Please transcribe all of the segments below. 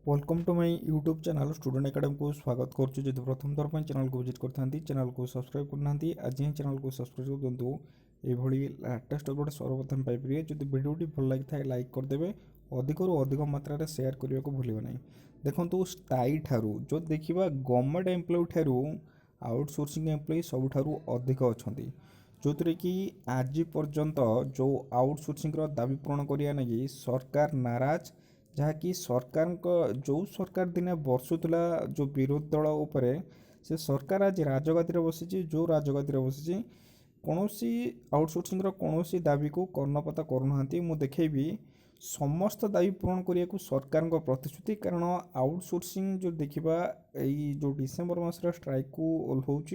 Welcome to my YouTube channel Student Academy को स्वागत करुच्ची। जब प्रथम थर पर चैनल को विजिट करते चैनल को सब्सक्राइब करना आज ही चैनल को सब्सक्राइब कर दिंतु। ये लेटेस्ट अपडेट सर्वप्रथम पाइपर। जब वीडियोटी भल लगी था लाइक करदे, अधिक अधिक मात्रा रे शेयर करने को भूल नहीं। देखो स्थायी ठारू जो देखा गवर्नमेंट एम्प्लॉय ठारू आउटसोर्सिंग एम्प्लॉय सबुठारू अधिक अच्छा, जो थी कि आज पर्यंत जो आउटसोर्सिंग दाबी पूरण करने लगी सरकार नाराज। जहाँकि सरकार जो सरकार दिने बसुला जो विरोधी दल उपर से सरकार आज राजगादी बसी, जो राजगादी बसी कौन आउटसोर्सिंग कौन दाबी को कर्णपात करूना। मु देखेबी समस्त दाबी पूरण करने को सरकार प्रतिश्रुति, कारण आउटसोर्सिंग जो देखा जो डिसेम्बर मसर स्ट्राइक को ओह्लाऊँच,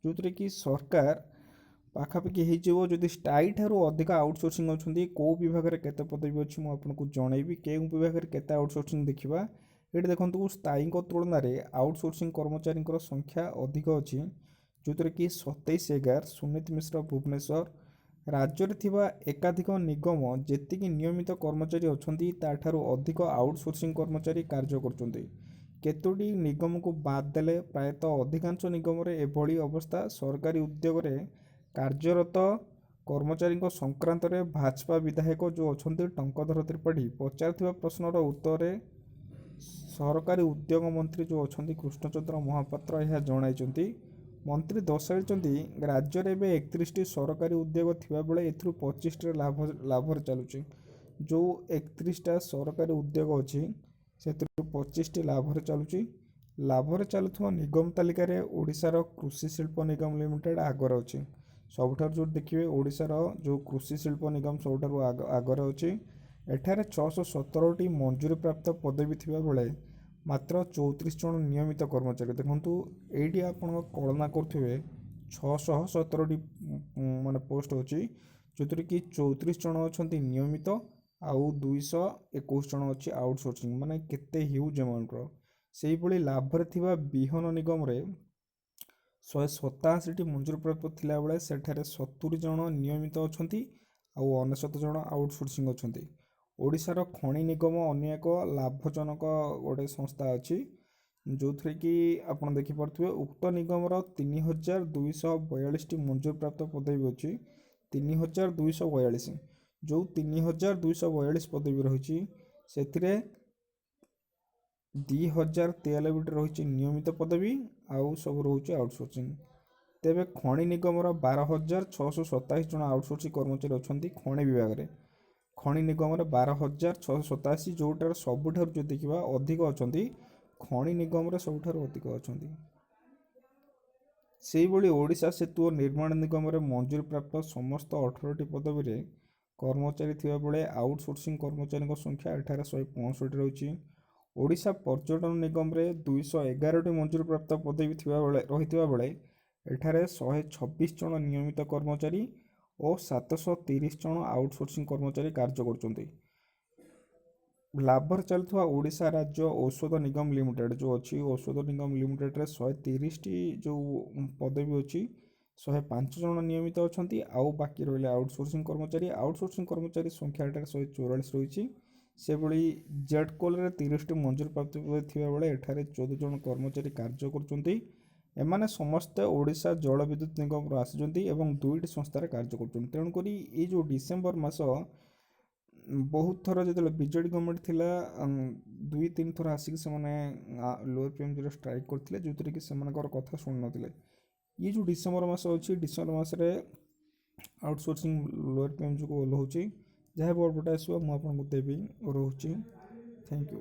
जो थी कि सरकार पाखापाखि होदी स्थायी ठारू अधिक आउटसोर्सिंग अच्छा कौ विभाग में केते पदवी अच्छी मुझे जनइबी के विभाग में केते आउटसोर्सिंग देखा। ये देखो स्थायी तुलन में आउटसोर्सिंग कर्मचारी संख्या अधिक अच्छी, जो थी कि 27/11 सुनीत मिश्र भुवनेश्वर राज्य में एकाधिक निगम जी नियमित कर्मचारी अच्छा ताठारू अधिक आउटसोर्सिंग कर्मचारी कार्य करोटी निगम को बाद देले प्रायतः अधिकांश निगम में एभली अवस्था। सरकारी उद्योग में कार्यरत कर्मचारी संक्रांत में भाजपा विधायक जो अच्छा टंकधर त्रिपाठी पचार प्रश्नर उत्तर सरकारी उद्योग मंत्री जो अच्छा कृष्णचंद्र महापात्र यह जन। मंत्री दर्शाई राज्य में 31टी सरकारी उद्योग थिबा बेले एथुरु 25टी लाभ चलुची। जो 31टा सरकारी उद्योग अच्छी से 25टी लाभ चलुची। लाभ चलुवा निगम तालिकार ओडिशार कृषि शिल्प निगम लिमिटेड आगर अच्छी। सबुठार जो देखिए ओडिशार जो कृषि शिल्प निगम सबुठार आगर अच्छी। एठारे 617टी मंजूरी प्राप्त पदवी थिबा बेले मात्र 34 जन नियमित कर्मचारी। देखो ये आप कल्पना करेंगे 617टी मान पोस्ट अच्छी, जो थी कि 34 जन अच्छा नियमित आउ 221 जन अच्छी आउटसोर्सिंग, माने केते ह्यूज अमाउंटर। से भली लाभ थिबा बिहन निगम रे 187टी मंजूरी प्राप्त थिला बेले सेठारे 70 जन नियमित अच्छा आउ 69 जन आउटसोर्सिंग अच्छा। ओडिशार खनि निगम अन्य एक लाभजनक गोटे संस्था अच्छी, जो थी कि आप देखिपे उक्त निगम 3242टी मंजूरी प्राप्त पदवी अच्छी। 3242 जो 3242 पदवी रही से 2093 रही नियमित पदवी आउ सब रोचे आउटसोर्सिंग। तेबे खनि निगम 12,627 जन आउटसोर्सिंग कर्मचारी अच्छा खनि विभाग में। खनि निगम 12,687 जोटार सबुठार जो देखा अधिक अच्छा खनि निगम सबुठार अधिक अच्छा। से भली ओडिशा सेतु और निर्माण निगम में मंजूरी प्राप्त समस्त 18टी पदवी में कर्मचारी थिबा बेले आउटसोर्सिंग कर्मचारी संख्या एठारे 165 रही। ओडिशा पर्यटन निगम में 211टी मंजूरी प्राप्त पदवी रही बेले एठारे 126 जन नियमित कर्मचारी और 730 जन आउटसोर्सिंग कर्मचारी कार्य करछन्ती। लाभर चलुवा ओडिशा राज्य औषध निगम लिमिटेड जो अच्छी औषध निगम लिमिटेड रे 130टी जो पदवी अच्छी 105 जन नियमित अच्छा आउ बाकी रही आउटसोर्सिंग कर्मचारी संख्या 144 रही। से भली जेडकोल 30टी मंजूरी प्राप्त थिबा बेले एठारे 14 जन कर्मचारी कार्य करछन्ती। एमाने समस्त ओडिशा जल विद्युत निगम आसुचंती एवं 2टी संस्थार कार्य करछन्ती। तेणुकरी ये जो डिसेम्बर मास बहुत थर जो बीजेडी गवर्नमेंट थिला 2-3 थर आसिक से लोअर पीएम जो स्ट्राइक करते जो थी कि कथा शुणु नथिले। ये जो डिसेम्बर मास अच्छी डिसेम्बर मास आउटसोर्सिंग लोअर पीएम जो ओह्लाऊँच जहाँ भी अपडेट आसो मुझे देवी रोचे। Thank you.